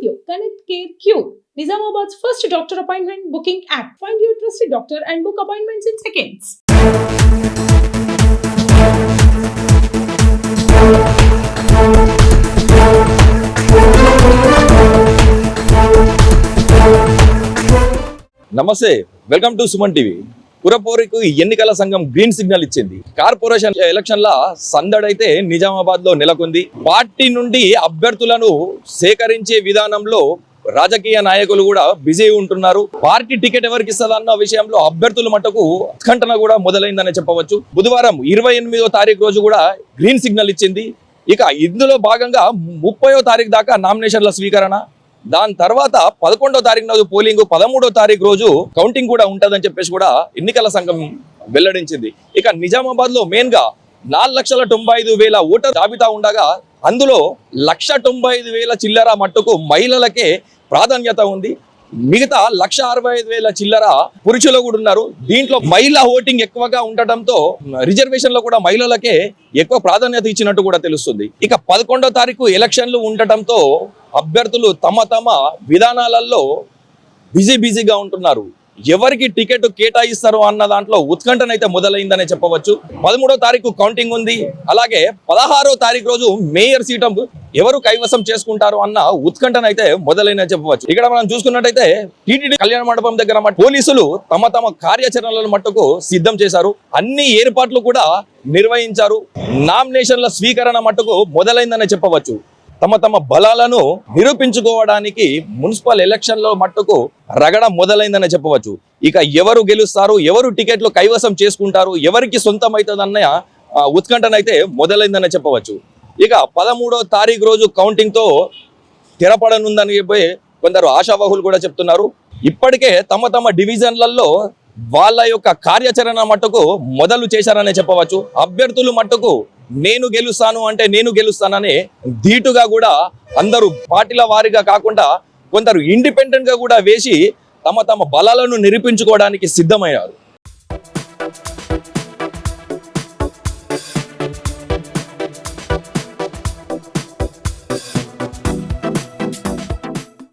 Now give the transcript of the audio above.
you. Connect Care Cube, Nizamabad's first doctor appointment booking app. Find your trusted doctor and book appointments in seconds. నమస్తే, welcome to Suman TV. పురపోరికి ఎన్నికల సంఘం green signal ఇచ్చింది. Corporation ఎలక్షన్ల సందడైతే నిజామాబాద్ లో నెలకొంది. Party నుండి అభ్యర్థులను సేకరించే విధానంలో రాజకీయ నాయకులు కూడా బిజీ ఉంటున్నారు. పార్టీ టికెట్ ఎవరికి ఇస్తుందన్న విషయంలో అభ్యర్థుల మట్టుకు ఉత్కంఠన కూడా మొదలైందని చెప్పవచ్చు. బుధవారం 28వ తారీఖు రోజు కూడా గ్రీన్ సిగ్నల్ ఇచ్చింది. ఇక ఇందులో భాగంగా 30వ తారీఖు దాకా నామినేషన్ల స్వీకరణ, దాని తర్వాత 11వ తారీఖు రోజు పోలింగ్, 13వ తారీఖు రోజు కౌంటింగ్ కూడా ఉంటుందని చెప్పేసి కూడా ఎన్నికల సంఘం వెల్లడించింది. ఇక నిజామాబాద్ లో మెయిన్ గా 4,95,000 ఓటర్ జాబితా ఉండగా అందులో 1,95,000 చిల్లర మట్టుకు మహిళలకే ప్రాధాన్యత ఉంది. మిగతా 1,65,000 చిల్లర పురుషులు కూడా ఉన్నారు. దీంట్లో మహిళా ఓటింగ్ ఎక్కువగా ఉండటంతో రిజర్వేషన్ లో కూడా మహిళలకే ఎక్కువ ప్రాధాన్యత ఇచ్చినట్టు కూడా తెలుస్తుంది. ఇక 11వ తారీఖు ఎలక్షన్లు ఉండటంతో అభ్యర్థులు తమ తమ విధానాలలో బిజీగా ఉంటున్నారు. ఎవరికి టికెట్ కేటాయిస్తారు అన్న దాంట్లో ఉత్కంఠనైతే మొదలైందనే చెప్పవచ్చు. 13వ తారీఖు కౌంటింగ్ ఉంది. అలాగే 16వ తారీఖు రోజు మేయర్ సీటు ఎవరు కైవసం చేసుకుంటారు అన్న ఉత్కంఠనైతే మొదలైన చెప్పవచ్చు. ఇక్కడ మనం చూసుకున్నట్టయితే టీటీడీ కళ్యాణ మండపం దగ్గర పోలీసులు తమ తమ కార్యాచరణలను మట్టుకు సిద్ధం చేశారు. అన్ని ఏర్పాట్లు కూడా నిర్వహించారు. నామినేషన్ల స్వీకరణ మట్టుకు మొదలైందనే చెప్పవచ్చు. తమ తమ బలాలను నిరూపించుకోవడానికి మున్సిపల్ ఎలక్షన్లో మట్టుకు రగడ మొదలైందని చెప్పవచ్చు. ఇక ఎవరు గెలుస్తారు, ఎవరు టికెట్లు కైవసం చేసుకుంటారు, ఎవరికి సొంతం అవుతుందన్న ఉత్కంఠనైతే మొదలైందని చెప్పవచ్చు. ఇక 13వ తారీఖు రోజు కౌంటింగ్ తో తెరపడనుందని చెప్పి కొందరు ఆశావాహులు కూడా చెప్తున్నారు. ఇప్పటికే తమ తమ డివిజన్లలో వాళ్ళ యొక్క కార్యాచరణ మట్టుకు మొదలు చేశారనే చెప్పవచ్చు. అభ్యర్థులు మట్టుకు నేను గెలుస్తాను అంటే నేను గెలుస్తానని ధీటుగా కూడా అందరూ పార్టీల వారిగా కాకుండా కొందరు ఇండిపెండెంట్ గా కూడా వేసి తమ తమ బలాలను నిరూపించుకోవడానికి సిద్ధమయ్యారు.